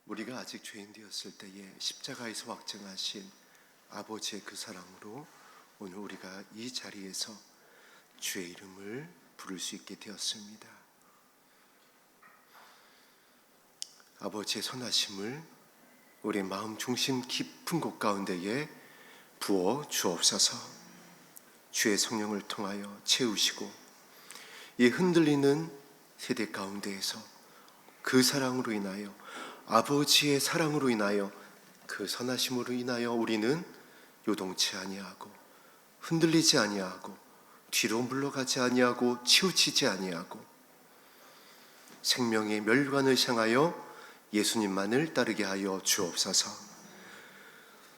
우리가 아직 죄인 되었을 때에 십자가에서 확증하신 아버지의 그 사랑으로 오늘 우리가 이 자리에서 주의 이름을 부를 수 있게 되었습니다. 아버지의 선하심을 우리 마음 중심 깊은 곳 가운데에 부어 주옵소서. 주의 성령을 통하여 채우시고 이 흔들리는 세대 가운데에서 그 사랑으로 인하여, 아버지의 사랑으로 인하여, 그 선하심으로 인하여 우리는 요동치 아니하고 흔들리지 아니하고 뒤로 물러가지 아니하고 치우치지 아니하고 생명의 멸관을 향하여 예수님만을 따르게 하여 주옵소서.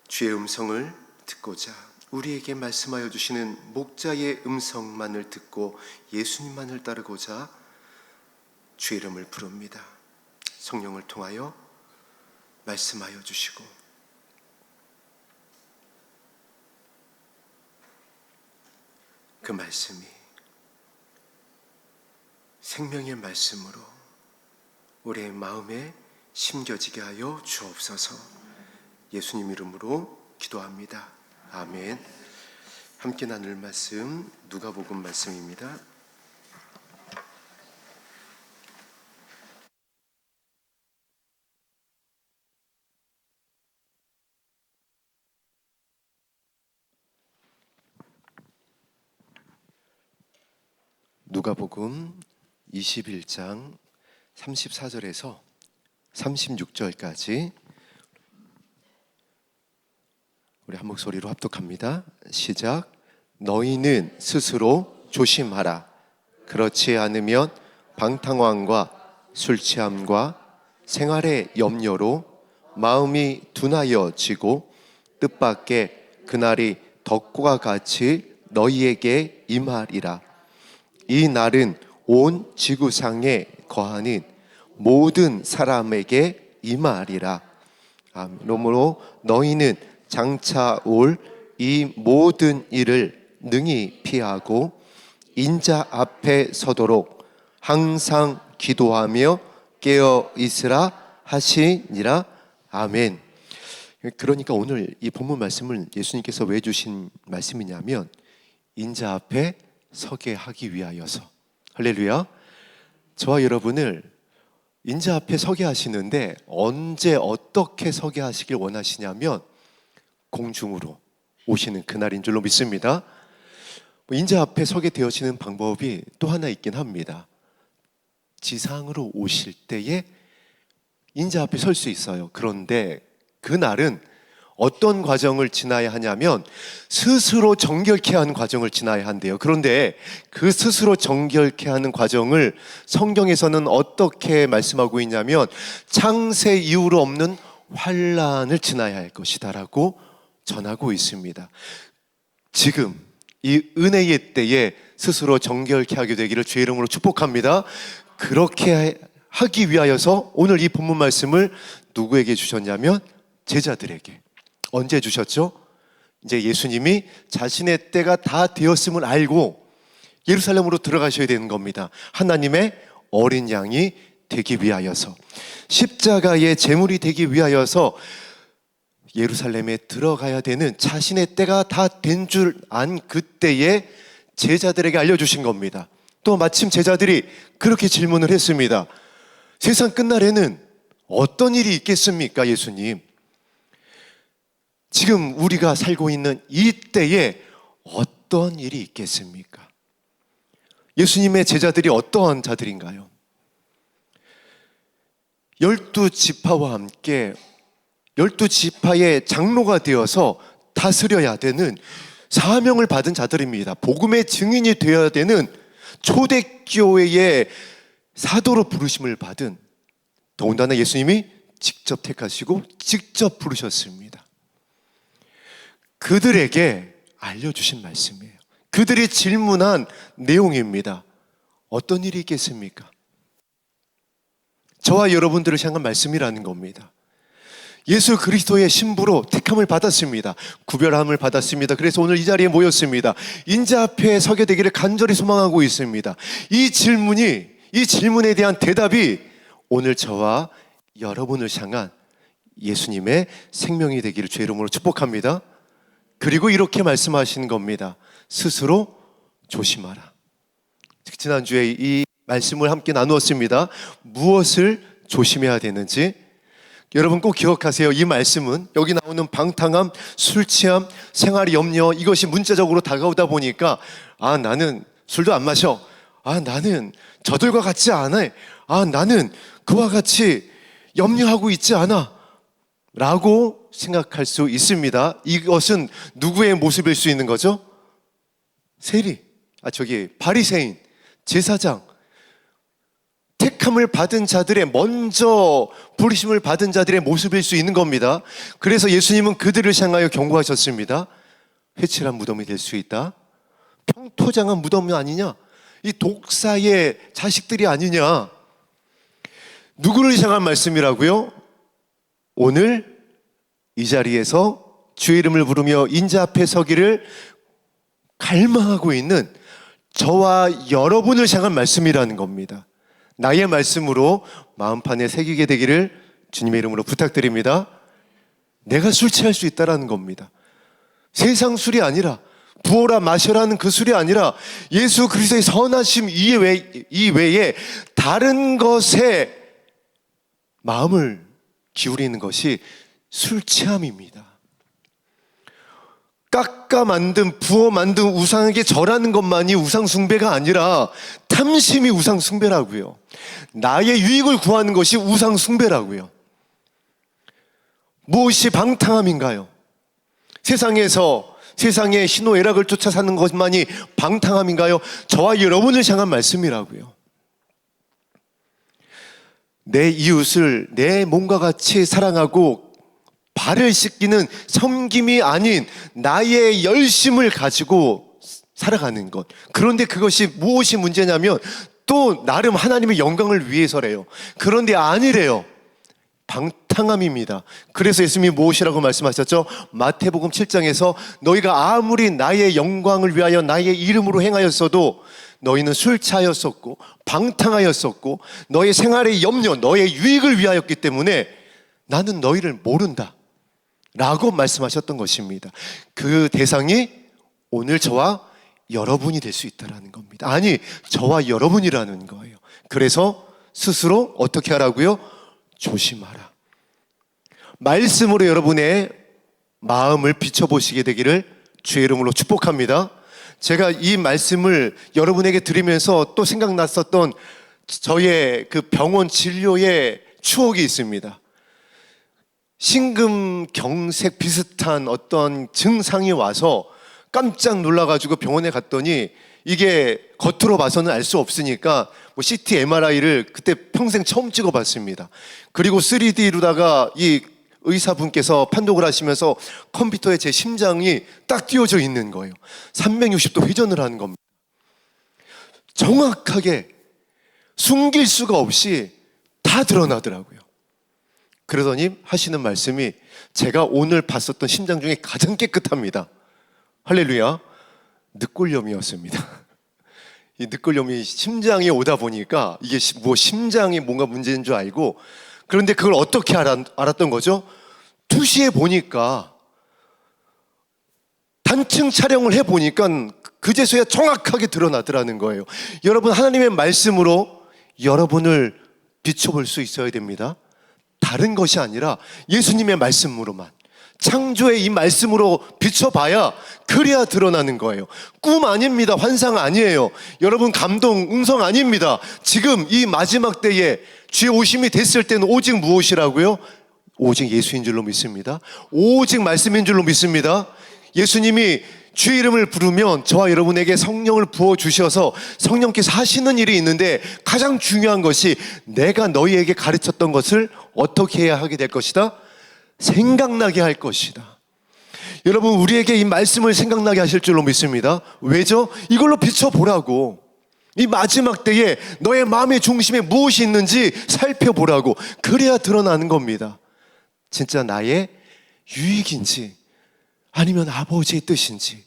주의 음성을 듣고자 우리에게 말씀하여 주시는 목자의 음성만을 듣고 예수님만을 따르고자 주의 이름을 부릅니다. 성령을 통하여 말씀하여 주시고 그 말씀이 생명의 말씀으로 우리의 마음에 심겨지게 하여 주옵소서. 예수님 이름으로 기도합니다. 아멘. 함께 나눌 말씀 누가복음 말씀입니다. 누가복음 21장 34절에서 36절까지 우리 한 목소리로 합독합니다. 시작. 너희는 스스로 조심하라. 그렇지 않으면 방탕함과 술취함과 생활의 염려로 마음이 둔하여지고 뜻밖의 그날이 덕과 같이 너희에게 임하리라. 이 날은 온 지구상에 거하는 모든 사람에게 임하리라. 그러므로 너희는 장차 올 이 모든 일을 능히 피하고 인자 앞에 서도록 항상 기도하며 깨어 있으라 하시니라. 아멘. 그러니까 오늘 이 본문 말씀을 예수님께서 왜 주신 말씀이냐면 인자 앞에 서게 하기 위하여서. 할렐루야. 저와 여러분을 인자 앞에 서게 하시는데 언제 어떻게 서게 하시길 원하시냐면 공중으로 오시는 그날인 줄로 믿습니다. 인자 앞에 서게 되어지는 방법이 또 하나 있긴 합니다. 지상으로 오실 때에 인자 앞에 설 수 있어요. 그런데 그날은 어떤 과정을 지나야 하냐면 스스로 정결케 하는 과정을 지나야 한대요. 그런데 그 스스로 정결케 하는 과정을 성경에서는 어떻게 말씀하고 있냐면 창세 이후로 없는 환난을 지나야 할 것이다라고 전하고 있습니다. 지금 이 은혜의 때에 스스로 정결케 하게 되기를 주의 이름으로 축복합니다. 그렇게 하기 위하여서 오늘 이 본문 말씀을 누구에게 주셨냐면 제자들에게. 언제 주셨죠? 이제 예수님이 자신의 때가 다 되었음을 알고 예루살렘으로 들어가셔야 되는 겁니다. 하나님의 어린 양이 되기 위하여서, 십자가의 제물이 되기 위하여서 예루살렘에 들어가야 되는 자신의 때가 다 된 줄 안 그때에 제자들에게 알려주신 겁니다. 또 마침 제자들이 그렇게 질문을 했습니다. 세상 끝날에는 어떤 일이 있겠습니까, 예수님? 지금 우리가 살고 있는 이 때에 어떤 일이 있겠습니까? 예수님의 제자들이 어떠한 자들인가요? 12지파와 함께 12지파의 장로가 되어서 다스려야 되는 사명을 받은 자들입니다. 복음의 증인이 되어야 되는 초대교회의 사도로 부르심을 받은, 더군다나 예수님이 직접 택하시고 직접 부르셨습니다. 그들에게 알려주신 말씀이에요. 그들이 질문한 내용입니다. 어떤 일이 있겠습니까? 저와 여러분들을 향한 말씀이라는 겁니다. 예수 그리스도의 신부로 택함을 받았습니다. 구별함을 받았습니다. 그래서 오늘 이 자리에 모였습니다. 인자 앞에 서게 되기를 간절히 소망하고 있습니다. 이 질문에 대한 대답이 오늘 저와 여러분을 향한 예수님의 생명이 되기를 주의 이름으로 축복합니다. 그리고 이렇게 말씀하시는 겁니다. 스스로 조심하라. 지난주에 이 말씀을 함께 나누었습니다. 무엇을 조심해야 되는지 여러분 꼭 기억하세요. 이 말씀은 여기 나오는 방탕함, 술 취함, 생활의 염려, 이것이 문자적으로 다가오다 보니까 나는 술도 안 마셔, 나는 저들과 같지 않아, 나는 그와 같이 염려하고 있지 않아 라고 생각할 수 있습니다. 이것은 누구의 모습일 수 있는 거죠? 바리새인, 제사장, 택함을 받은 자들의, 먼저 부르심을 받은 자들의 모습일 수 있는 겁니다. 그래서 예수님은 그들을 향하여 경고하셨습니다. 회칠한 무덤이 될 수 있다. 평토장한 무덤이 아니냐? 이 독사의 자식들이 아니냐? 누구를 향한 말씀이라고요? 오늘 이 자리에서 주의 이름을 부르며 인자 앞에 서기를 갈망하고 있는 저와 여러분을 향한 말씀이라는 겁니다. 나의 말씀으로 마음판에 새기게 되기를 주님의 이름으로 부탁드립니다. 내가 술 취할 수 있다는 겁니다. 세상 술이 아니라, 부어라 마셔라는 그 술이 아니라 예수 그리스도의 선하심 이외에 다른 것에 마음을 기울이는 것이 술 취함입니다. 깎아 만든, 부어 만든 우상에게 절하는 것만이 우상 숭배가 아니라 탐심이 우상 숭배라고요. 나의 유익을 구하는 것이 우상 숭배라고요. 무엇이 방탕함인가요? 세상의 희노애락을 쫓아 사는 것만이 방탕함인가요? 저와 여러분을 향한 말씀이라고요. 내 이웃을 내 몸과 같이 사랑하고 발을 씻기는 섬김이 아닌 나의 열심을 가지고 살아가는 것. 그런데 그것이 무엇이 문제냐면 또 나름 하나님의 영광을 위해서래요. 그런데 아니래요. 방탕함입니다. 그래서 예수님이 무엇이라고 말씀하셨죠? 마태복음 7장에서 너희가 아무리 나의 영광을 위하여 나의 이름으로 행하였어도 너희는 술 취하였었고 방탕하였었고 너의 생활의 염려, 너의 유익을 위하였기 때문에 나는 너희를 모른다 라고 말씀하셨던 것입니다. 그 대상이 오늘 저와 여러분이 될 수 있다는 겁니다. 아니, 저와 여러분이라는 거예요. 그래서 스스로 어떻게 하라고요? 조심하라. 말씀으로 여러분의 마음을 비춰보시게 되기를 주의 이름으로 축복합니다. 제가 이 말씀을 여러분에게 드리면서 또 생각났었던 저의 그 병원 진료의 추억이 있습니다. 심근경색 비슷한 어떤 증상이 와서 깜짝 놀라가지고 병원에 갔더니 이게 겉으로 봐서는 알 수 없으니까 CT, MRI를 그때 평생 처음 찍어봤습니다. 그리고 3D로다가 이 의사분께서 판독을 하시면서 컴퓨터에 제 심장이 딱 띄워져 있는 거예요. 360도 회전을 하는 겁니다. 정확하게 숨길 수가 없이 다 드러나더라고요. 그러더니 하시는 말씀이 제가 오늘 봤었던 심장 중에 가장 깨끗합니다. 할렐루야. 늑골염이었습니다. 이 늑골염이 심장에 오다 보니까 이게 심장에 뭔가 문제인 줄 알고, 그런데 그걸 어떻게 알았던 거죠? 투시해 보니까, 단층 촬영을 해 보니까 그제서야 정확하게 드러나더라는 거예요. 여러분, 하나님의 말씀으로 여러분을 비춰볼 수 있어야 됩니다. 다른 것이 아니라 예수님의 말씀으로만, 창조의 이 말씀으로 비춰봐야 그래야 드러나는 거예요. 꿈 아닙니다. 환상 아니에요. 여러분, 감동, 음성 아닙니다. 지금 이 마지막 때에 주의 오심이 됐을 때는 오직 무엇이라고요? 오직 예수인 줄로 믿습니다. 오직 말씀인 줄로 믿습니다. 예수님이 주의 이름을 부르면 저와 여러분에게 성령을 부어주셔서 성령께서 하시는 일이 있는데, 가장 중요한 것이 내가 너희에게 가르쳤던 것을 어떻게 해야 하게 될 것이다? 생각나게 할 것이다. 여러분, 우리에게 이 말씀을 생각나게 하실 줄로 믿습니다. 왜죠? 이걸로 비춰보라고. 이 마지막 때에 너의 마음의 중심에 무엇이 있는지 살펴보라고. 그래야 드러나는 겁니다. 진짜 나의 유익인지 아니면 아버지의 뜻인지.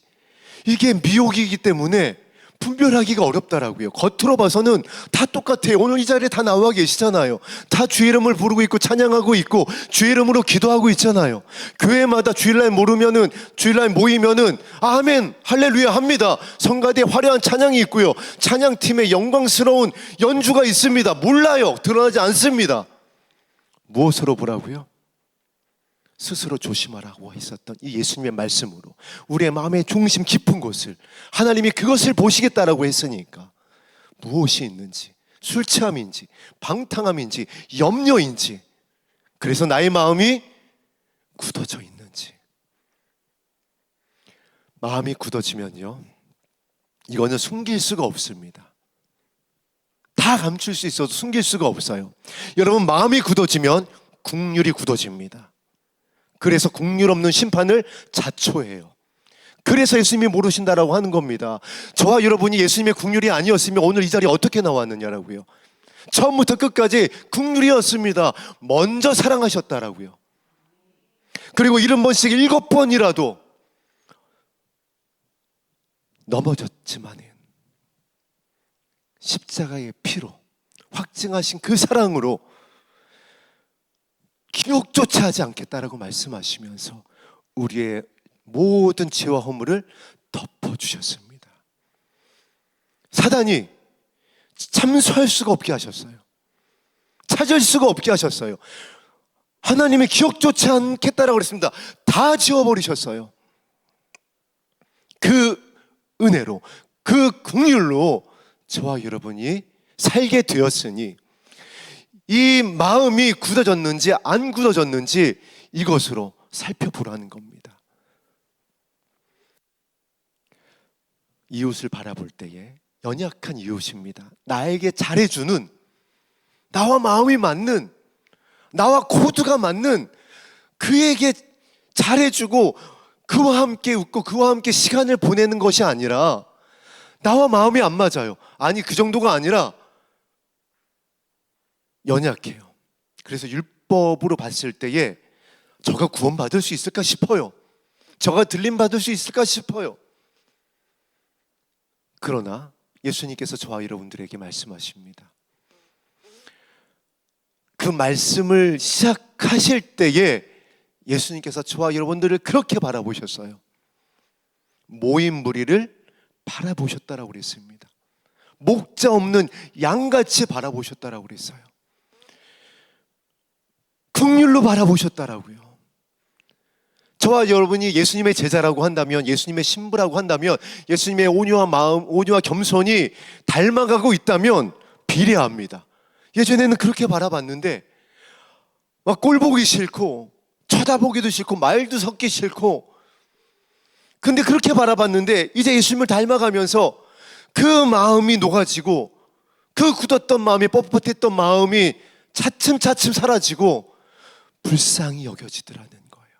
이게 미혹이기 때문에 분별하기가 어렵다라고요. 겉으로 봐서는 다 똑같아요. 오늘 이 자리에 다 나와 계시잖아요. 다 주의 이름을 부르고 있고 찬양하고 있고 주의 이름으로 기도하고 있잖아요. 교회마다 주일날 모르면은 주일날 모이면은 아멘 할렐루야 합니다. 성가대에 화려한 찬양이 있고요. 찬양팀에 영광스러운 연주가 있습니다. 몰라요. 드러나지 않습니다. 무엇으로 보라고요? 스스로 조심하라고 했었던 이 예수님의 말씀으로 우리의 마음의 중심 깊은 곳을 하나님이 그것을 보시겠다라고 했으니까 무엇이 있는지, 술 취함인지 방탕함인지 염려인지, 그래서 나의 마음이 굳어져 있는지. 마음이 굳어지면요, 이거는 숨길 수가 없습니다. 다 감출 수 있어도 숨길 수가 없어요. 여러분, 마음이 굳어지면 국률이 굳어집니다. 그래서 국률 없는 심판을 자초해요. 그래서 예수님이 모르신다라고 하는 겁니다. 저와 여러분이 예수님의 국률이 아니었으면 오늘 이 자리에 어떻게 나왔느냐라고요. 처음부터 끝까지 국률이었습니다. 먼저 사랑하셨다라고요. 그리고 70번씩 7번이라도 넘어졌지만은 십자가의 피로 확증하신 그 사랑으로 기억조차 하지 않겠다라고 말씀하시면서 우리의 모든 죄와 허물을 덮어주셨습니다. 사단이 참수할 수가 없게 하셨어요. 찾을 수가 없게 하셨어요. 하나님의 기억조차 않겠다라고 그랬습니다. 다 지워버리셨어요. 그 은혜로, 그 긍휼로 저와 여러분이 살게 되었으니 이 마음이 굳어졌는지 안 굳어졌는지 이것으로 살펴보라는 겁니다. 이웃을 바라볼 때에 연약한 이웃입니다. 나에게 잘해주는, 나와 마음이 맞는, 나와 코드가 맞는 그에게 잘해주고 그와 함께 웃고 그와 함께 시간을 보내는 것이 아니라 나와 마음이 안 맞아요. 아니, 그 정도가 아니라 연약해요. 그래서 율법으로 봤을 때에 저가 구원받을 수 있을까 싶어요. 저가 들림받을 수 있을까 싶어요. 그러나 예수님께서 저와 여러분들에게 말씀하십니다. 그 말씀을 시작하실 때에 예수님께서 저와 여러분들을 그렇게 바라보셨어요. 모인 무리를 바라보셨다라고 그랬습니다. 목자 없는 양같이 바라보셨다라고 그랬어요. 긍휼로 바라보셨다라고요. 저와 여러분이 예수님의 제자라고 한다면, 예수님의 신부라고 한다면, 예수님의 온유한 마음, 온유와 겸손이 닮아가고 있다면 비례합니다. 예전에는 그렇게 바라봤는데 막 꼴 보기 싫고 쳐다보기도 싫고 말도 섞기 싫고, 근데 그렇게 바라봤는데 이제 예수님을 닮아가면서 그 마음이 녹아지고 그 굳었던 마음이, 뻣뻣했던 마음이 차츰차츰 사라지고 불쌍히 여겨지더라는 거예요.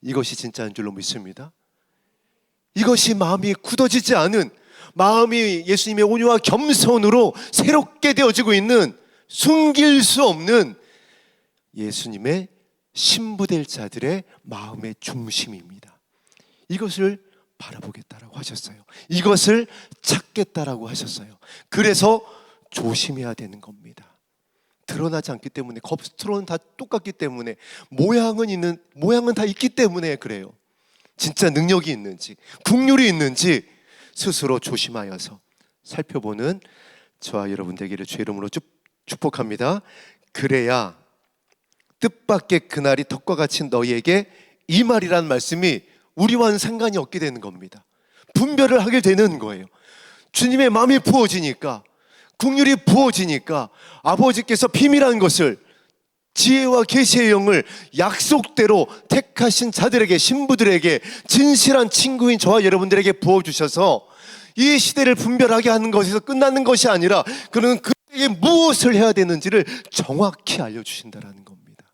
이것이 진짜인 줄로 믿습니다. 이것이 마음이 굳어지지 않은, 마음이 예수님의 온유와 겸손으로 새롭게 되어지고 있는, 숨길 수 없는 예수님의 신부될 자들의 마음의 중심입니다. 이것을 바라보겠다라고 하셨어요. 이것을 찾겠다라고 하셨어요. 그래서 조심해야 되는 겁니다. 드러나지 않기 때문에, 겉으로는 다 똑같기 때문에, 모양은 다 있기 때문에 그래요. 진짜 능력이 있는지, 긍휼이 있는지 스스로 조심하여서 살펴보는 저와 여러분 되기를 주의 이름으로 축복합니다. 그래야 뜻밖의 그날이 덕과 같이 너희에게 이 말이라는 말씀이 우리와는 상관이 없게 되는 겁니다. 분별을 하게 되는 거예요. 주님의 마음이 부어지니까, 긍휼이 부어지니까 아버지께서 비밀한 것을, 지혜와 계시의 영을 약속대로 택하신 자들에게, 신부들에게, 진실한 친구인 저와 여러분들에게 부어주셔서 이 시대를 분별하게 하는 것에서 끝나는 것이 아니라 그는 그에게 무엇을 해야 되는지를 정확히 알려주신다는 겁니다.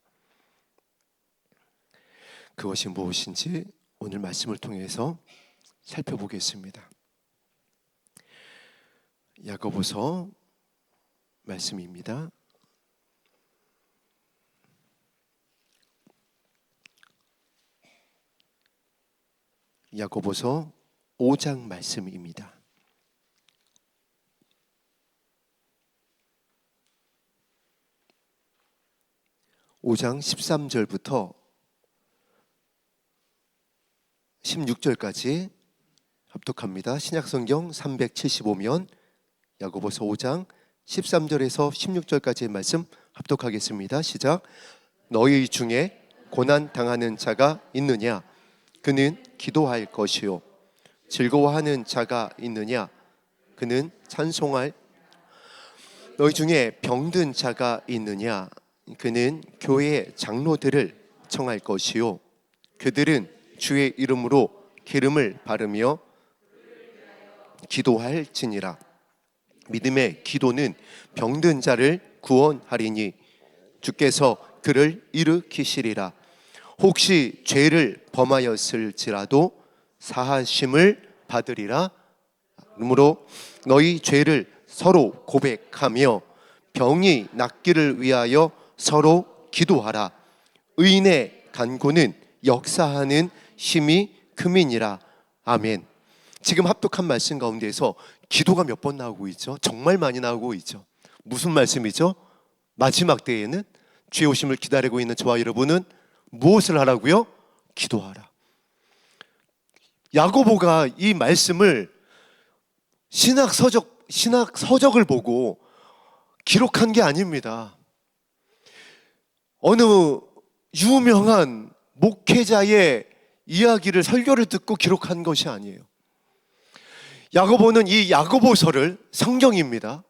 그것이 무엇인지 오늘 말씀을 통해서 살펴보겠습니다. 야고보서 말씀입니다. 야고보서 5장 말씀입니다. 5장 13절부터 16절까지 합독합니다. 신약성경 375면 야고보서 5장 13절에서 16절까지의 말씀 합독하겠습니다. 시작. 너희 중에 고난 당하는 자가 있느냐? 그는 기도할 것이요. 즐거워하는 자가 있느냐? 그는 찬송할. 너희 중에 병든 자가 있느냐? 그는 교회의 장로들을 청할 것이요. 그들은 주의 이름으로 기름을 바르며 기도할지니라. 믿음의 기도는 병든 자를 구원하리니 주께서 그를 일으키시리라. 혹시 죄를 범하였을지라도 사하심을 받으리라. 그러므로 너희 죄를 서로 고백하며 병이 낫기를 위하여 서로 기도하라. 의인의 간구는 역사하는 힘이 큼이니라. 아멘. 지금 합독한 말씀 가운데에서 기도가 몇 번 나오고 있죠? 정말 많이 나오고 있죠. 무슨 말씀이죠? 마지막 때에는 주의 오심을 기다리고 있는 저와 여러분은 무엇을 하라고요? 기도하라. 야고보가 이 말씀을 신학 서적을 보고 기록한 게 아닙니다. 어느 유명한 목회자의 이야기를, 설교를 듣고 기록한 것이 아니에요. 야고보는 이 야고보서를, 성경입니다,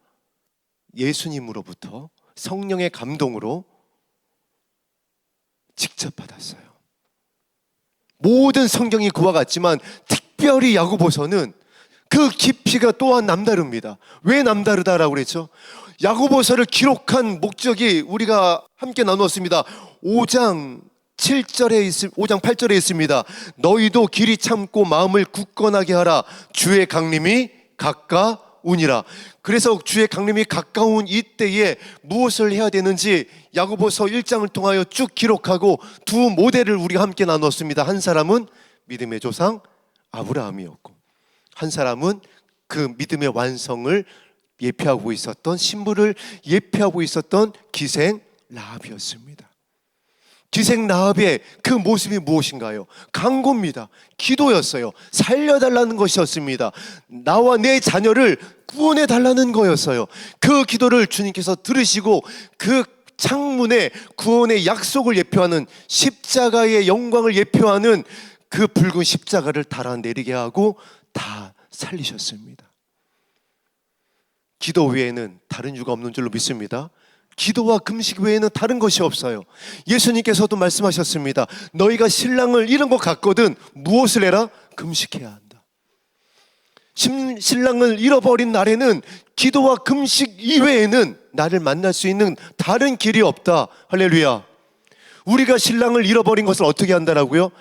예수님으로부터 성령의 감동으로 직접 받았어요. 모든 성경이 그와 같지만 특별히 야고보서는 그 깊이가 또한 남다릅니다. 왜 남다르다라고 그랬죠? 야고보서를 기록한 목적이 우리가 함께 나누었습니다. 5장 8절에 있습니다. 너희도 길이 참고 마음을 굳건하게 하라. 주의 강림이 가까우니라. 그래서 주의 강림이 가까운 이때에 무엇을 해야 되는지 야고보서 1장을 통하여 쭉 기록하고 두 모델을 우리가 함께 나눴습니다. 한 사람은 믿음의 조상 아브라함이었고, 한 사람은 그 믿음의 완성을 예표하고 있었던, 신부를 예표하고 있었던 기생 라합이었습니다. 기생 라합의 그 모습이 무엇인가요? 간구입니다. 기도였어요. 살려달라는 것이었습니다. 나와 내 자녀를 구원해달라는 거였어요. 그 기도를 주님께서 들으시고 그 창문에 구원의 약속을 예표하는, 십자가의 영광을 예표하는 그 붉은 십자가를 달아내리게 하고 다 살리셨습니다. 기도 외에는 다른 이유가 없는 줄로 믿습니다. 기도와 금식 외에는 다른 것이 없어요. 예수님께서도 말씀하셨습니다. 너희가 신랑을 잃은 것 같거든 무엇을 해라? 금식해야 한다. 신랑을 잃어버린 날에는 기도와 금식 이외에는 나를 만날 수 있는 다른 길이 없다. 할렐루야. 우리가 신랑을 잃어버린 것을 어떻게 한다라고요?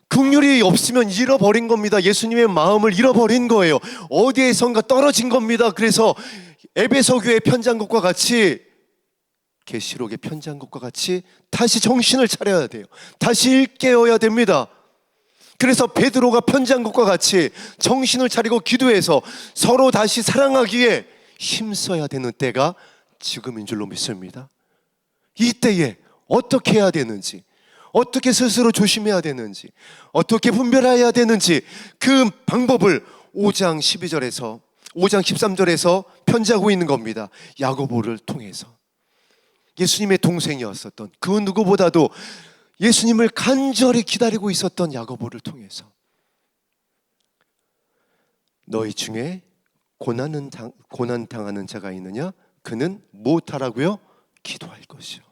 긍휼이 없으면 잃어버린 겁니다. 예수님의 마음을 잃어버린 거예요. 어디에선가 떨어진 겁니다. 그래서 에베소 교회 편지한 것과 같이, 계시록의 편지한 것과 같이 다시 정신을 차려야 돼요. 다시 일깨워야 됩니다. 그래서 베드로가 편지한 것과 같이 정신을 차리고 기도해서 서로 다시 사랑하기에 힘써야 되는 때가 지금인 줄로 믿습니다. 이때에 어떻게 해야 되는지, 어떻게 스스로 조심해야 되는지, 어떻게 분별해야 되는지, 그 방법을 5장 12절에서 5장 13절에서 편지하고 있는 겁니다. 야고보를 통해서. 예수님의 동생이었었던, 그 누구보다도 예수님을 간절히 기다리고 있었던 야고보를 통해서 너희 중에 고난 당하는 자가 있느냐? 그는 무엇하라고요? 기도할 것이요.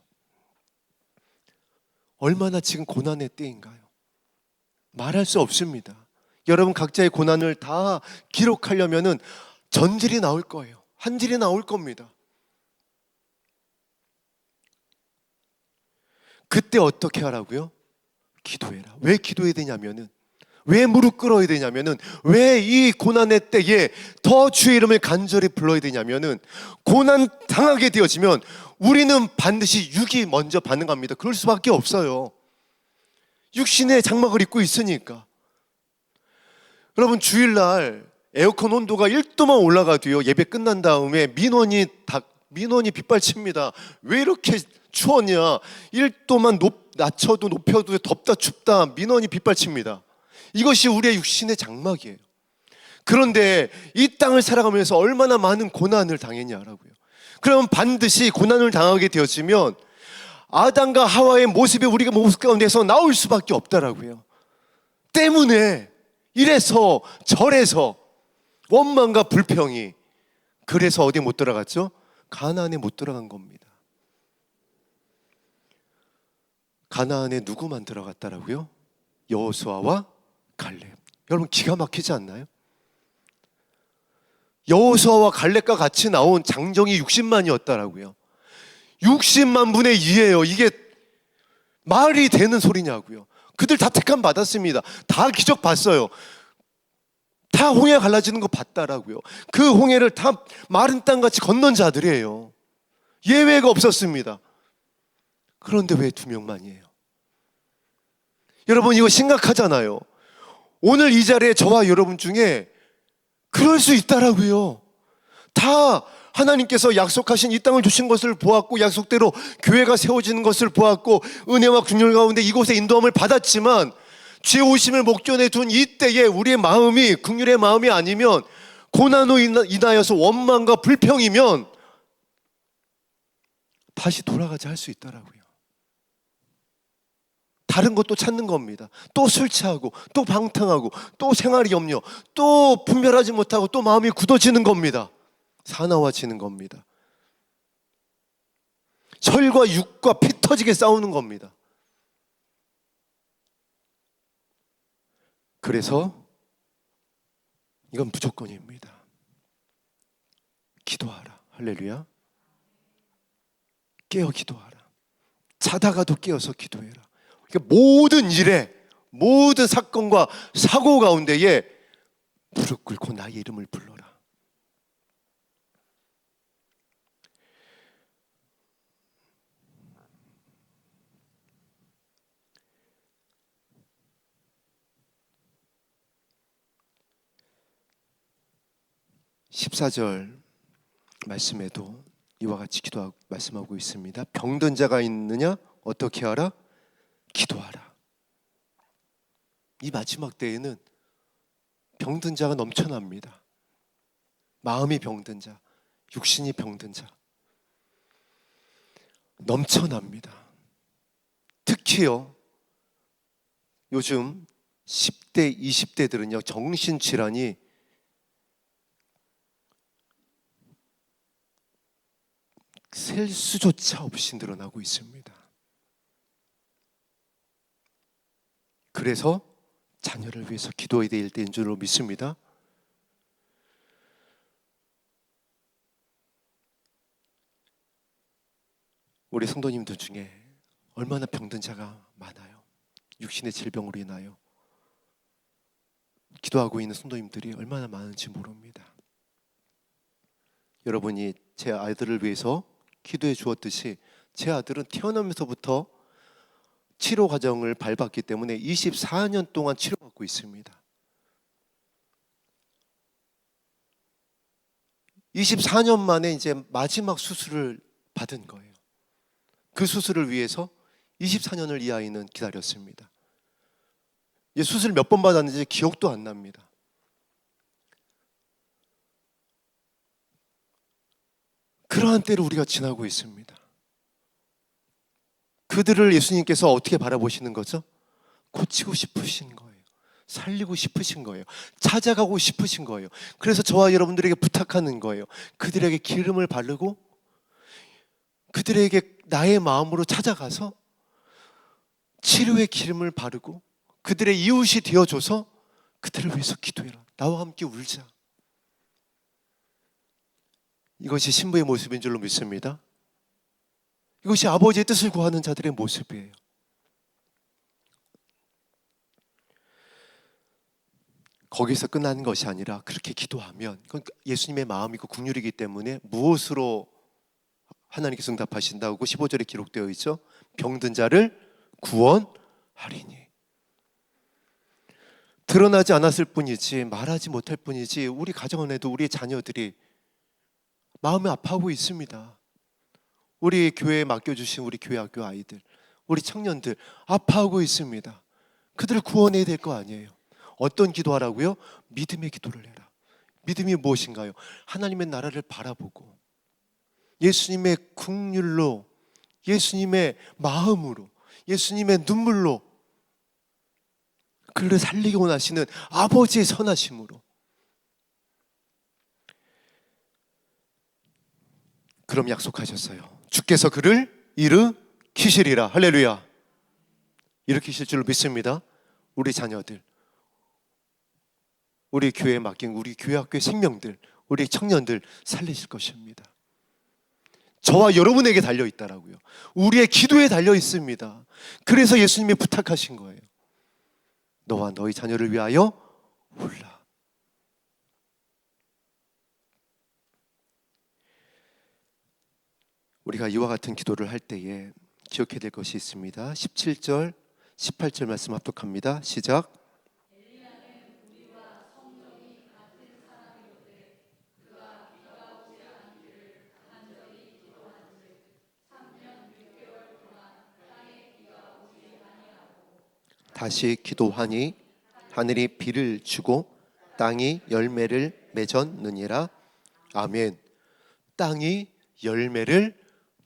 얼마나 지금 고난의 때인가요? 말할 수 없습니다. 여러분 각자의 고난을 다 기록하려면은 전질이 나올 거예요. 한질이 나올 겁니다. 그때 어떻게 하라고요? 기도해라. 왜 기도해야 되냐면은, 왜 무릎 꿇어야 되냐면은, 왜 이 고난의 때에 더 주의 이름을 간절히 불러야 되냐면은, 고난 당하게 되어지면 우리는 반드시 육이 먼저 반응합니다. 그럴 수밖에 없어요. 육신의 장막을 입고 있으니까. 여러분 주일날 에어컨 온도가 1도만 올라가도요, 예배 끝난 다음에 민원이 빗발칩니다. 왜 이렇게 추웠냐? 1도만 낮춰도 높여도 덥다 춥다 민원이 빗발칩니다. 이것이 우리의 육신의 장막이에요. 그런데 이 땅을 살아가면서 얼마나 많은 고난을 당했냐라고요. 그러면 반드시 고난을 당하게 되었으면 아담과 하와의 모습이 우리가 모습 가운데서 나올 수밖에 없다라고요. 때문에 이래서 저래서 원망과 불평이, 그래서 어디 못 들어갔죠? 가나안에 못 들어간 겁니다. 가나안에 누구만 들어갔다라고요? 여호수아와 갈렙. 여러분 기가 막히지 않나요? 여호수아와 갈렙과 같이 나온 장정이 60만이었다라고요. 60만 분의 2예요. 이게 말이 되는 소리냐고요. 그들 다 택함 받았습니다. 다 기적 봤어요. 다 홍해 갈라지는 거 봤다라고요. 그 홍해를 다 마른 땅같이 건넌 자들이에요. 예외가 없었습니다. 그런데 왜 2명만이에요? 여러분 이거 심각하잖아요. 오늘 이 자리에 저와 여러분 중에 그럴 수 있다라고요. 다 하나님께서 약속하신 이 땅을 주신 것을 보았고, 약속대로 교회가 세워지는 것을 보았고, 은혜와 긍휼 가운데 이곳에 인도함을 받았지만, 주의 오심을 목전에 둔 이때에 우리의 마음이 긍휼의 마음이 아니면, 고난으로 인하여서 원망과 불평이면 다시 돌아가자 할 수 있다라고요. 다른 것도 찾는 겁니다. 또 술 취하고, 또 방탕하고, 또 생활이 염려, 또 분별하지 못하고, 또 마음이 굳어지는 겁니다. 사나워지는 겁니다. 혈과 육과 피 터지게 싸우는 겁니다. 그래서 이건 무조건입니다. 기도하라. 할렐루야. 깨어 기도하라. 자다가도 깨어서 기도해라. 그러니까 모든 일에, 모든 사건과 사고 가운데에 무릎 꿇고 나의 이름을 불러라. (14절) 말씀에도 이와 같이 말씀하고 있습니다. 병든 자가 있느냐? 어떻게 하라? 기도하라. 이 마지막 때에는 병든 자가 넘쳐납니다. 마음이 병든 자, 육신이 병든 자 넘쳐납니다. 특히요, 요즘 10대, 20대들은요 정신질환이 셀 수조차 없이 늘어나고 있습니다. 그래서 자녀를 위해서 기도해야 될 때인 줄로 믿습니다. 우리 성도님들 중에 얼마나 병든 자가 많아요. 육신의 질병으로 인하여 기도하고 있는 성도님들이 얼마나 많은지 모릅니다. 여러분이 제 아이들을 위해서 기도해 주었듯이 제 아들은 태어나면서부터 치료 과정을 밟았기 때문에 24년 동안 치료받고 있습니다. 24년 만에 이제 마지막 수술을 받은 거예요. 그 수술을 위해서 24년을 이 아이는 기다렸습니다. 이제 수술 몇 번 받았는지 기억도 안 납니다. 그러한 때를 우리가 지나고 있습니다. 그들을 예수님께서 어떻게 바라보시는 거죠? 고치고 싶으신 거예요. 살리고 싶으신 거예요. 찾아가고 싶으신 거예요. 그래서 저와 여러분들에게 부탁하는 거예요. 그들에게 기름을 바르고 그들에게 나의 마음으로 찾아가서 치료의 기름을 바르고 그들의 이웃이 되어줘서 그들을 위해서 기도해라. 나와 함께 울자. 이것이 신부의 모습인 줄로 믿습니다. 이것이 아버지의 뜻을 구하는 자들의 모습이에요. 거기서 끝나는 것이 아니라 그렇게 기도하면, 그건 예수님의 마음이고 국률이기 때문에 무엇으로 하나님께서 응답하신다고 15절에 기록되어 있죠. 병든 자를 구원하리니. 드러나지 않았을 뿐이지, 말하지 못할 뿐이지, 우리 가정 안에도 우리 자녀들이 마음이 아파하고 있습니다. 우리 교회에 맡겨주신 우리 교회 학교 아이들, 우리 청년들 아파하고 있습니다. 그들을 구원해야 될 거 아니에요. 어떤 기도하라고요? 믿음의 기도를 해라. 믿음이 무엇인가요? 하나님의 나라를 바라보고 예수님의 긍휼로, 예수님의 마음으로, 예수님의 눈물로 그를 살리기 원하시는 아버지의 선하심으로. 그럼 약속하셨어요. 주께서 그를 일으키시리라. 할렐루야. 일으키실 줄로 믿습니다. 우리 자녀들, 우리 교회에 맡긴 우리 교회 학교의 생명들, 우리 청년들 살리실 것입니다. 저와 여러분에게 달려 있다라고요. 우리의 기도에 달려 있습니다. 그래서 예수님이 부탁하신 거예요. 너와 너희 자녀를 위하여 울라. 우리가 이와 같은 기도를 할 때에 기억해야 될 것이 있습니다. 17절, 18절 말씀 합독합니다. 시작. 다시 기도하니 하늘이 비를 주고 땅이 열매를 맺었느니라. 아멘. 땅이 열매를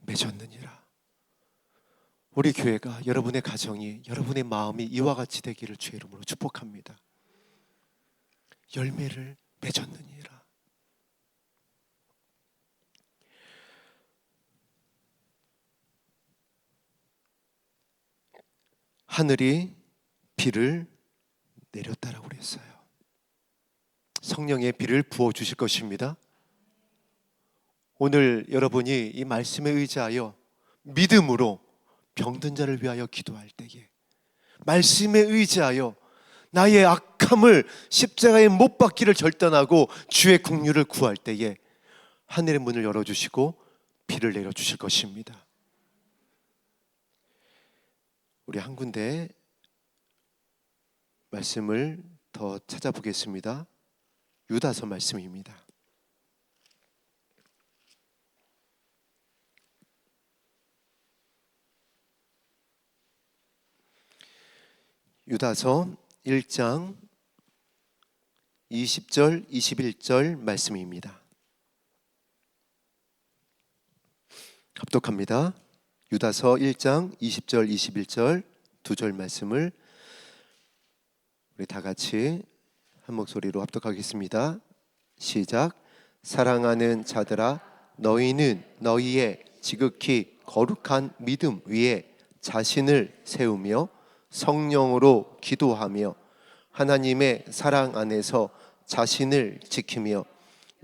맺었느니라. 우리 교회가, 여러분의 가정이, 여러분의 마음이 이와 같이 되기를 주의 이름으로 축복합니다. 열매를 맺었느니라. 하늘이 비를 내렸다라고 그랬어요. 성령의 비를 부어주실 것입니다. 오늘 여러분이 이 말씀에 의지하여 믿음으로 병든 자를 위하여 기도할 때에, 말씀에 의지하여 나의 악함을 십자가에 못 박기를 결단하고 주의 긍휼을 구할 때에 하늘의 문을 열어주시고 비를 내려주실 것입니다. 우리 한 군데 말씀을 더 찾아보겠습니다. 유다서 말씀입니다. 유다서 1장 20절 21절 말씀입니다. 합독합니다. 유다서 1장 20절 21절 두 절 말씀을 우리 다 같이 한 목소리로 합독하겠습니다. 시작. 사랑하는 자들아, 너희는 너희의 지극히 거룩한 믿음 위에 자신을 세우며 성령으로 기도하며 하나님의 사랑 안에서 자신을 지키며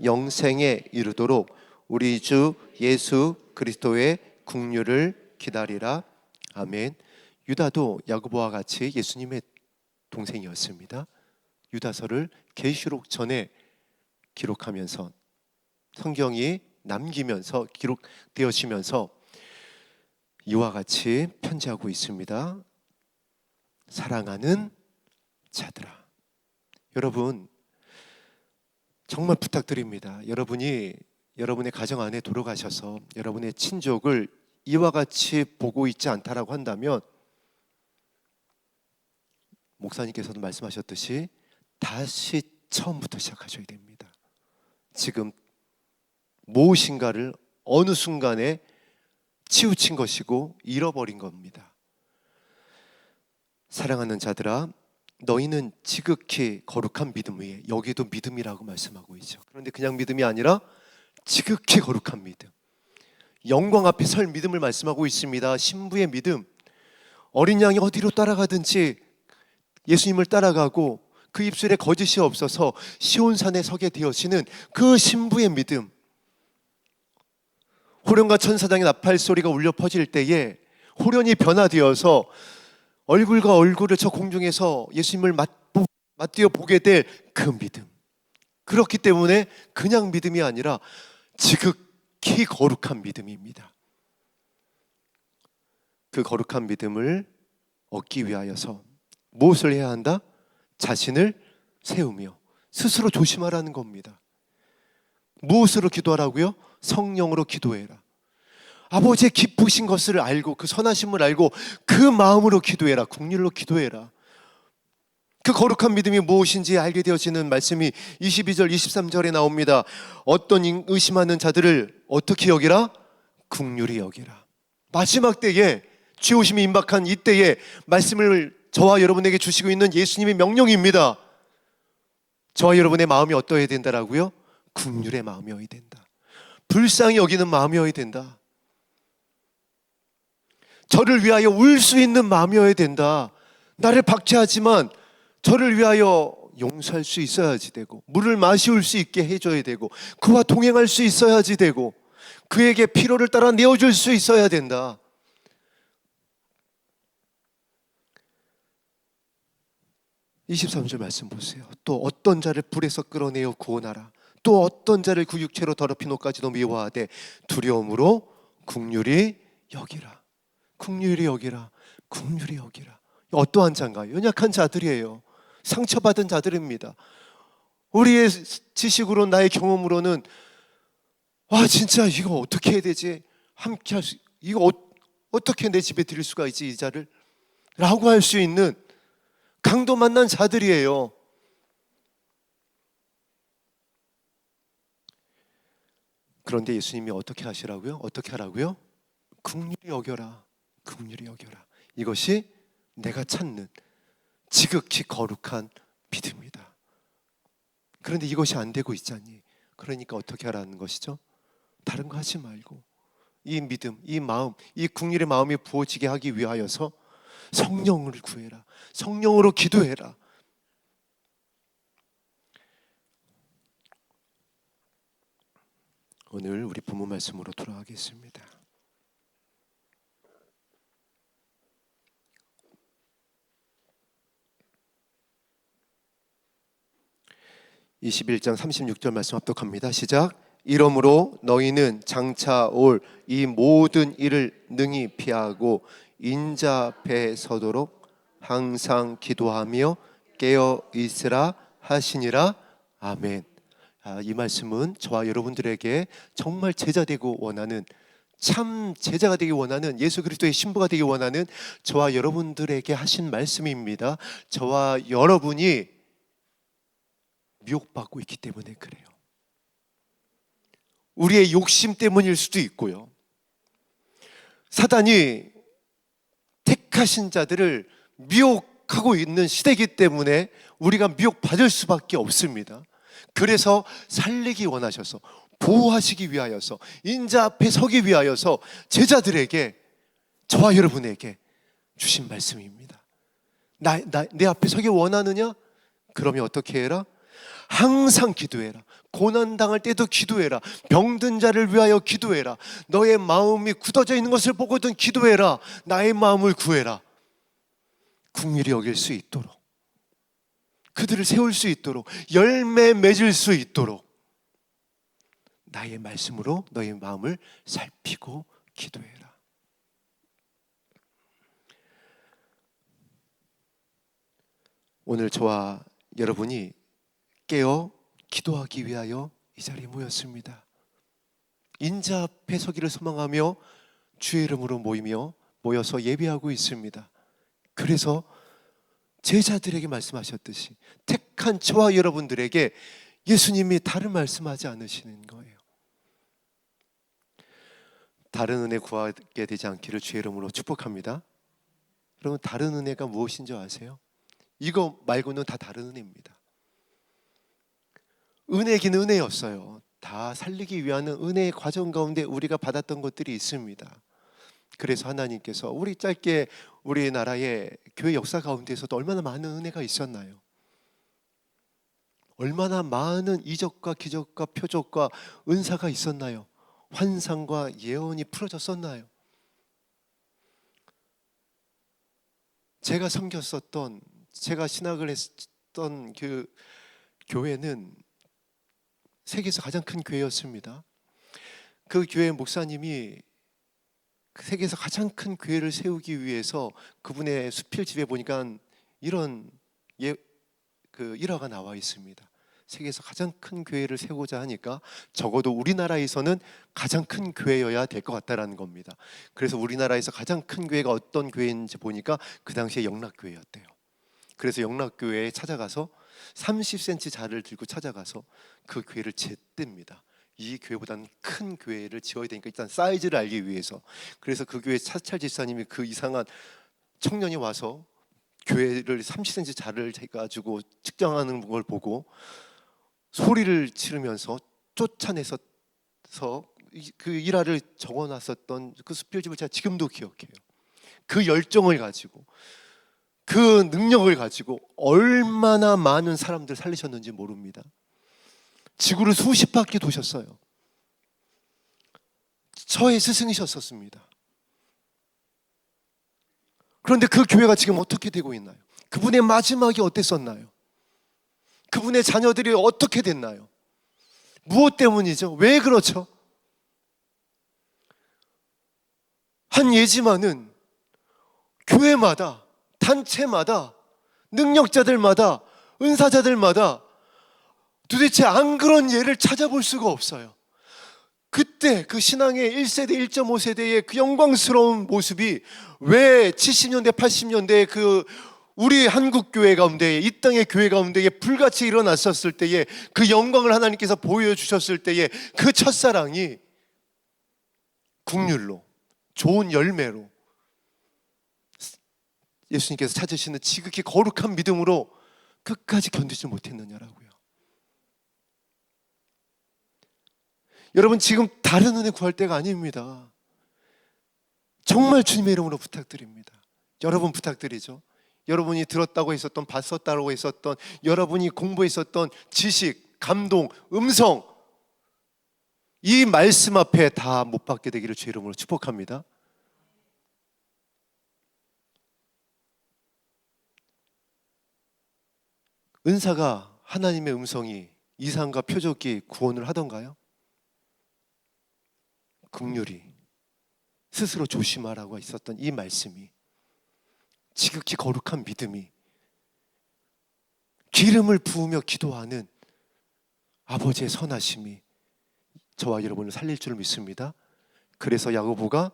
영생에 이르도록 우리 주 예수 그리스도의 긍휼을 기다리라. 아멘. 유다도 야고보와 같이 예수님의 동생이었습니다. 유다서를 계시록 전에 기록하면서 성경이 남기면서 기록되어지면서 이와 같이 편지하고 있습니다. 사랑하는 자들아. 여러분, 정말 부탁드립니다. 여러분이 여러분의 가정 안에 돌아가셔서 여러분의 친족을 이와 같이 보고 있지 않다라고 한다면 목사님께서도 말씀하셨듯이 다시 처음부터 시작하셔야 됩니다. 지금 무엇인가를 어느 순간에 치우친 것이고 잃어버린 겁니다. 사랑하는 자들아, 너희는 지극히 거룩한 믿음 위에, 여기도 믿음이라고 말씀하고 있죠. 그런데 그냥 믿음이 아니라 지극히 거룩한 믿음, 영광 앞에 설 믿음을 말씀하고 있습니다. 신부의 믿음, 어린 양이 어디로 따라가든지 예수님을 따라가고 그 입술에 거짓이 없어서 시온산에 서게 되어지는 그 신부의 믿음, 호련과 천사장의 나팔 소리가 울려 퍼질 때에 호련이 변화되어서 얼굴과 얼굴을 저 공중에서 예수님을 맞대어 보게 될 그 믿음, 그렇기 때문에 그냥 믿음이 아니라 지극히 거룩한 믿음입니다. 그 거룩한 믿음을 얻기 위하여서 무엇을 해야 한다? 자신을 세우며 스스로 조심하라는 겁니다. 무엇으로 기도하라고요? 성령으로 기도해라. 아버지의 기쁘신 것을 알고 그 선하심을 알고 그 마음으로 기도해라. 국률로 기도해라. 그 거룩한 믿음이 무엇인지 알게 되어지는 말씀이 22절 23절에 나옵니다. 어떤 의심하는 자들을 어떻게 여기라? 국률이 여기라. 마지막 때에 죄오심이 임박한 이때에 말씀을 저와 여러분에게 주시고 있는 예수님의 명령입니다. 저와 여러분의 마음이 어떠해야 된다라고요? 국률의 마음이어야 된다. 불쌍히 여기는 마음이어야 된다. 저를 위하여 울 수 있는 마음이어야 된다. 나를 박해하지만 저를 위하여 용서할 수 있어야지 되고, 물을 마시울 수 있게 해줘야 되고, 그와 동행할 수 있어야지 되고, 그에게 필요를 따라 내어줄 수 있어야 된다. (23절) 말씀 보세요. 또 어떤 자를 불에서 끌어내어 구원하라. 또 어떤 자를 그 육체로 더럽히노까지도 미워하되 두려움으로 긍휼히 여기라. 긍휼히 여기라. 긍휼히 여기라. 어떠한 자인가요? 연약한 자들이에요. 상처받은 자들입니다. 우리의 지식으로, 나의 경험으로는 진짜 이거 어떻게 해야 되지? 함께 할 수, 이거 어떻게 내 집에 드릴 수가 있지, 이 자를? 라고 할 수 있는 강도 만난 자들이에요. 그런데 예수님이 어떻게 하시라고요? 어떻게 하라고요? 긍휼히 여겨라. 긍휼히 여겨라. 이것이 내가 찾는 지극히 거룩한 믿음이다. 그런데 이것이 안 되고 있잖니. 그러니까 어떻게 하라는 것이죠? 다른 거 하지 말고 이 믿음, 이 마음, 이 긍휼의 마음이 부어지게 하기 위하여서 성령을 구해라. 성령으로 기도해라. 오늘 우리 본문 말씀으로 돌아가겠습니다. 21장 36절 말씀 합독합니다. 시작. 이러므로 너희는 장차 올 이 모든 일을 능히 피하고 인자 앞에 서도록 항상 기도하며 깨어 있으라 하시니라. 아멘. 이 말씀은 저와 여러분들에게 정말 제자 되고 원하는, 참 제자가 되기 원하는, 예수 그리스도의 신부가 되기 원하는 저와 여러분들에게 하신 말씀입니다. 저와 여러분이 미혹받고 있기 때문에 그래요. 우리의 욕심 때문일 수도 있고요. 사단이 택하신 자들을 미혹하고 있는 시대이기 때문에 우리가 미혹받을 수밖에 없습니다. 그래서 살리기 원하셔서, 보호하시기 위하여서, 인자 앞에 서기 위하여서 제자들에게, 저와 여러분에게 주신 말씀입니다. 내 앞에 서기 원하느냐? 그러면 어떻게 해라? 항상 기도해라. 고난당할 때도 기도해라. 병든 자를 위하여 기도해라. 너의 마음이 굳어져 있는 것을 보거든 기도해라. 나의 마음을 구해라. 긍휼히 여길 수 있도록, 그들을 세울 수 있도록, 열매 맺을 수 있도록 나의 말씀으로 너의 마음을 살피고 기도해라. 오늘 저와 여러분이 깨어 기도하기 위하여 이 자리에 모였습니다. 인자 앞에 서기를 소망하며 주의 이름으로 모여서 예배하고 있습니다. 그래서 제자들에게 말씀하셨듯이 택한 저와 여러분들에게 예수님이 다른 말씀하지 않으시는 거예요. 다른 은혜 구하게 되지 않기를 주의 이름으로 축복합니다. 여러분, 다른 은혜가 무엇인지 아세요? 이거 말고는 다 다른 은혜입니다. 은혜긴 은혜였어요. 다 살리기 위한 은혜의 과정 가운데 우리가 받았던 것들이 있습니다. 그래서 하나님께서 짧게 우리나라의 교회 역사 가운데서도 얼마나 많은 은혜가 있었나요? 얼마나 많은 이적과 기적과 표적과 은사가 있었나요? 환상과 예언이 풀어졌었나요? 제가 섬겼었던, 제가 신학을 했던 그 교회는 세계에서 가장 큰 교회였습니다. 그 교회 목사님이 세계에서 가장 큰 교회를 세우기 위해서 그분의 수필집에 보니까 이런 일화가 나와 있습니다. 세계에서 가장 큰 교회를 세우고자 하니까 적어도 우리나라에서는 가장 큰 교회여야 될 것 같다라는 겁니다. 그래서 우리나라에서 가장 큰 교회가 어떤 교회인지 보니까 그 당시에 영락교회였대요. 그래서 영락교회에 찾아가서 30cm 자를 들고 찾아가서 그 교회를 쟀답니다. 이 교회보다는 큰 교회를 지어야 되니까 일단 사이즈를 알기 위해서. 그래서 그 교회 사찰 집사님이 그 이상한 청년이 와서 교회를 30cm 자를 해가지고 측정하는 걸 보고 소리를 지르면서 쫓아내서 그 일화를 적어놨었던 그 수필집을 제가 지금도 기억해요. 그 열정을 가지고 그 능력을 가지고 얼마나 많은 사람들 살리셨는지 모릅니다. 지구를 수십 바퀴 도셨어요. 저의 스승이셨었습니다. 그런데 그 교회가 지금 어떻게 되고 있나요? 그분의 마지막이 어땠었나요? 그분의 자녀들이 어떻게 됐나요? 무엇 때문이죠? 왜 그렇죠? 한 예지만은 교회마다, 단체마다, 능력자들마다, 은사자들마다 도대체 안 그런 예를 찾아볼 수가 없어요. 그때 그 신앙의 1세대, 1.5세대의 그 영광스러운 모습이 왜 70년대, 80년대 그 우리 한국 교회 가운데, 이 땅의 교회 가운데 불같이 일어났었을 때에 그 영광을 하나님께서 보여주셨을 때에 그 첫사랑이 국률로, 좋은 열매로 예수님께서 찾으시는 지극히 거룩한 믿음으로 끝까지 견디지 못했느냐라고요. 여러분, 지금 다른 은혜 구할 때가 아닙니다. 정말 주님의 이름으로 부탁드립니다. 여러분 부탁드리죠. 여러분이 들었다고 했었던, 봤었다고 했었던, 여러분이 공부했었던 지식, 감동, 음성, 이 말씀 앞에 다 못 받게 되기를 주의 이름으로 축복합니다. 은사가, 하나님의 음성이 이상과 표적이 구원을 하던가요? 긍휼이, 스스로 조심하라고 있었던 이 말씀이, 지극히 거룩한 믿음이, 기름을 부으며 기도하는 아버지의 선하심이 저와 여러분을 살릴 줄 믿습니다. 그래서 야고보가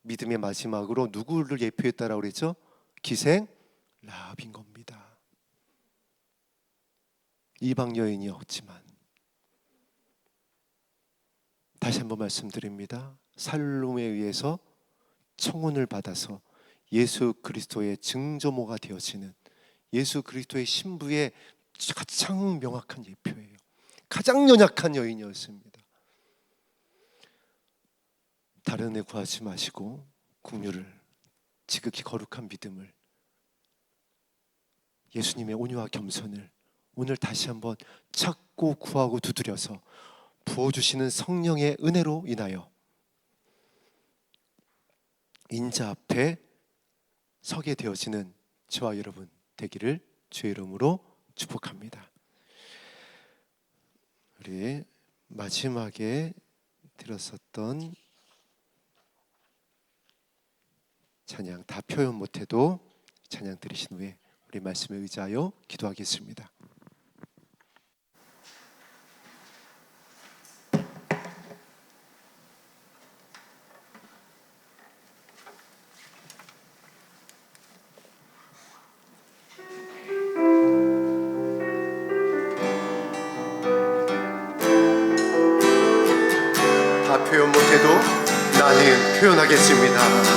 믿음의 마지막으로 누구를 예표했다라고 그랬죠? 기생 라합인 겁니다. 이방 여인이었지만, 다시 한번 말씀드립니다. 살롬에 의해서 청혼을 받아서 예수 그리스도의 증조모가 되어지는 예수 그리스도의 신부의 가장 명확한 예표예요. 가장 연약한 여인이었습니다. 다른 애 구하지 마시고 긍휼을, 지극히 거룩한 믿음을, 예수님의 온유와 겸손을 오늘 다시 한번 찾고 구하고 두드려서 부어주시는 성령의 은혜로 인하여 인자 앞에 서게 되어지는 저와 여러분 되기를 주의 이름으로 축복합니다. 우리 마지막에 들었었던 찬양, 다 표현 못해도 찬양 들으신 후에 우리 말씀에 의지하여 기도하겠습니다. 다 표현 못해도 나는 표현하겠습니다.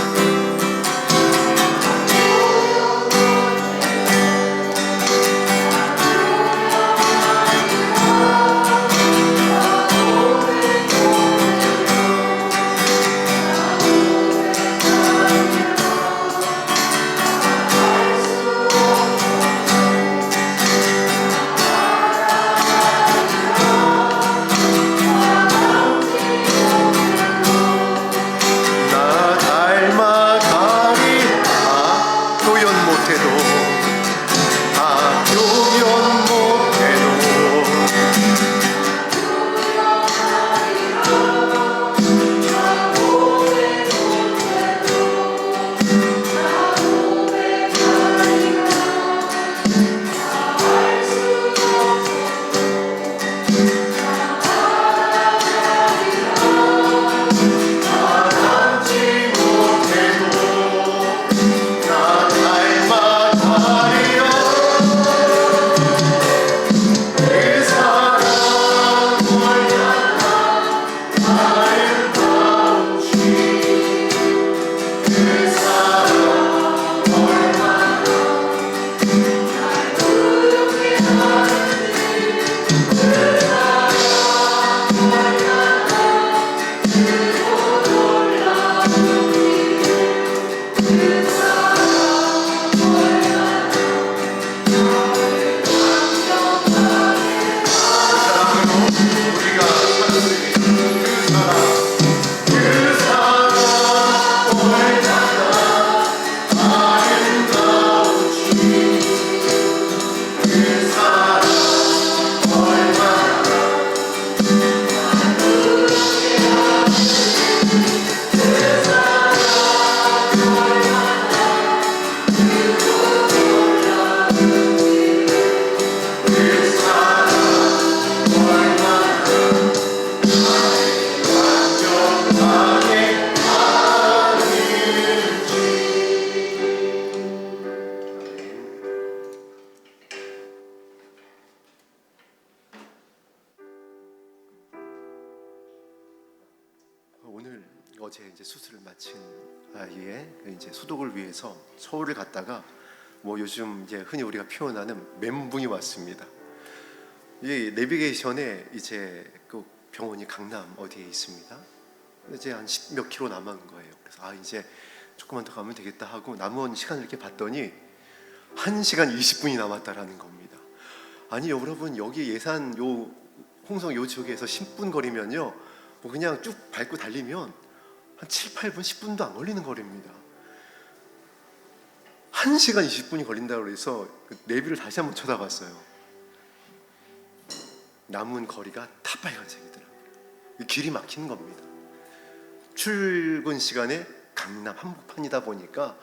나 닮아 오늘 어제 이제 수술을 마친 아이의 이제 소독을 위해서 서울을 갔다가 뭐 요즘 이제 흔히 우리가 표현하는 멘붕이 왔습니다. 이 내비게이션에 이제 그 병원이 강남 어디에 있습니다. 이제 한 10몇 킬로 남은 거예요. 그래서 이제 조금만 더 가면 되겠다 하고 남은 시간을 이렇게 봤더니 1시간 20분이 남았다라는 겁니다. 아니 여러분, 여기 예산 요 홍성 요 지역에서 10분 거리면요, 뭐 그냥 쭉 밟고 달리면 한 7, 8분, 10분도 안 걸리는 거리입니다. 1시간 20분이 걸린다고 해서 그 내비를 다시 한번 쳐다봤어요. 남은 거리가 다 빨간색이더라고요. 길이 막히는 겁니다. 출근 시간에 강남 한복판이다 보니까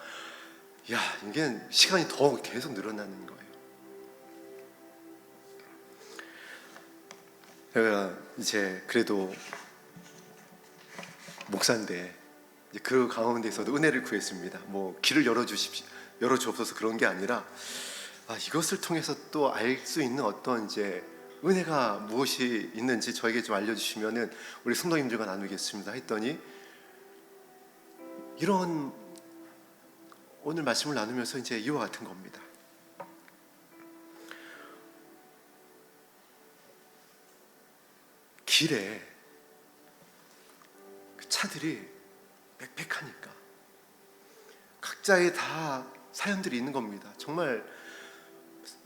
야, 이게 시간이 더 계속 늘어나는 거예요. 제가 이제 그래도 목사인데 이제 그 가운데서도 은혜를 구했습니다. 뭐 길을 열어주옵소서 그런 게 아니라 이것을 통해서 또 알 수 있는 어떤 이제 은혜가 무엇이 있는지 저에게 좀 알려주시면은 우리 성도님들과 나누겠습니다 했더니, 이런 오늘 말씀을 나누면서 이제 이와 같은 겁니다. 길에 그 차들이 빽빽하니까 각자의 다 사연들이 있는 겁니다. 정말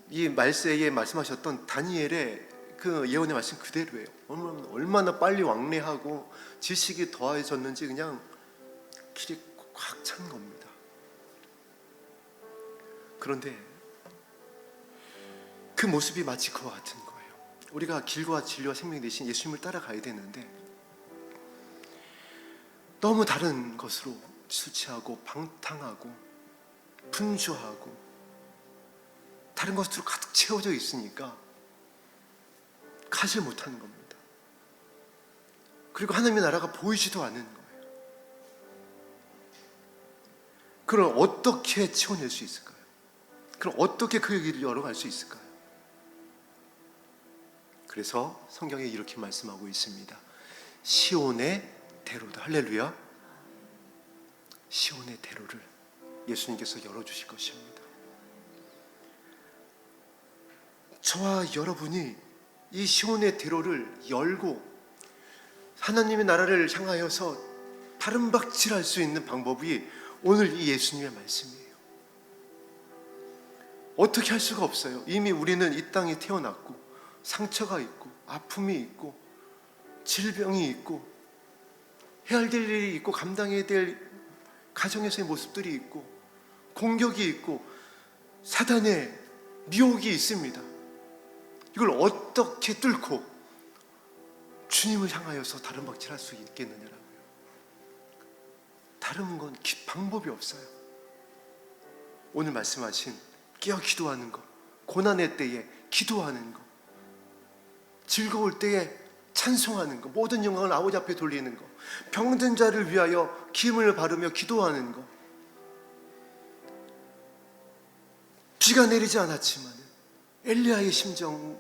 이 말세에 말씀하셨던 다니엘의 그 예언의 말씀 그대로예요. 얼마나 빨리 왕래하고 지식이 더해졌는지 그냥 길이 꽉 찬 겁니다. 그런데 그 모습이 마치 그와 같은 거예요. 우리가 길과 진리와 생명이 되신 예수님을 따라가야 되는데 너무 다른 것으로 술 취하고 방탕하고 분주하고 다른 것으로 가득 채워져 있으니까 가지 못하는 겁니다. 그리고 하나님의 나라가 보이지도 않는 거예요. 그럼 어떻게 채워낼 수 있을까요? 그럼 어떻게 그 길을 열어갈 수 있을까요? 그래서 성경에 이렇게 말씀하고 있습니다. 시온의 대로다. 할렐루야. 시온의 대로를 예수님께서 열어주실 것입니다. 저와 여러분이 이 시온의 대로를 열고 하나님의 나라를 향하여서 바른박질할 수 있는 방법이 오늘 이 예수님의 말씀이에요. 어떻게 할 수가 없어요. 이미 우리는 이 땅에 태어났고 상처가 있고 아픔이 있고 질병이 있고 해야 될 일이 있고 감당해야 될 가정에서의 모습들이 있고 공격이 있고 사단의 미혹이 있습니다. 이걸 어떻게 뚫고 주님을 향하여서 다른 박질할 수 있겠느냐라고요. 다른 건 방법이 없어요. 오늘 말씀하신 깨어 기도하는 것, 고난의 때에 기도하는 것, 즐거울 때에 찬송하는 것, 모든 영광을 아버지 앞에 돌리는 것, 병든 자를 위하여 기름을 바르며 기도하는 것. 비가 내리지 않았지만 엘리야의 심정,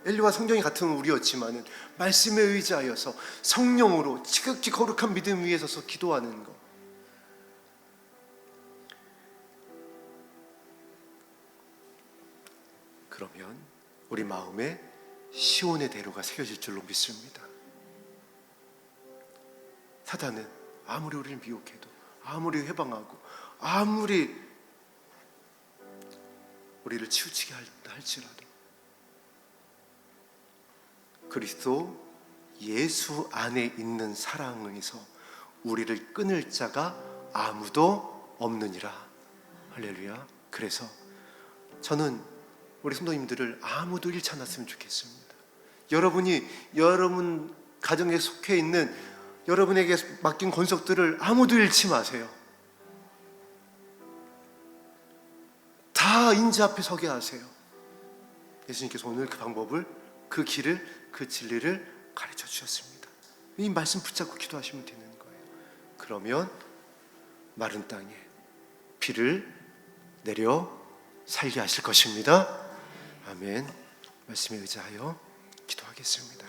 엘리와 성경이 같은 우리였지만 말씀에 의지하여서 성령으로 지극히 거룩한 믿음 위에 서서 기도하는 것. 그러면 우리 마음에 시온의 대로가 새겨질 줄로 믿습니다. 사단은 아무리 우리를 미혹해도, 아무리 회방하고, 아무리 우리를 치우치게 할지라도 그리스도 예수 안에 있는 사랑에서 우리를 끊을 자가 아무도 없느니라. 할렐루야. 그래서 저는 우리 성도님들을 아무도 잃지 않았으면 좋겠습니다. 여러분이 여러분 가정에 속해 있는 여러분에게 맡긴 권속들을 아무도 잃지 마세요. 다 인자 앞에 서게 하세요. 예수님께서 오늘 그 방법을, 그 길을, 그 진리를 가르쳐 주셨습니다. 이 말씀 붙잡고 기도하시면 되는 거예요. 그러면 마른 땅에 비를 내려 살게 하실 것입니다. 아멘. 말씀에 의지하여 기도하겠습니다.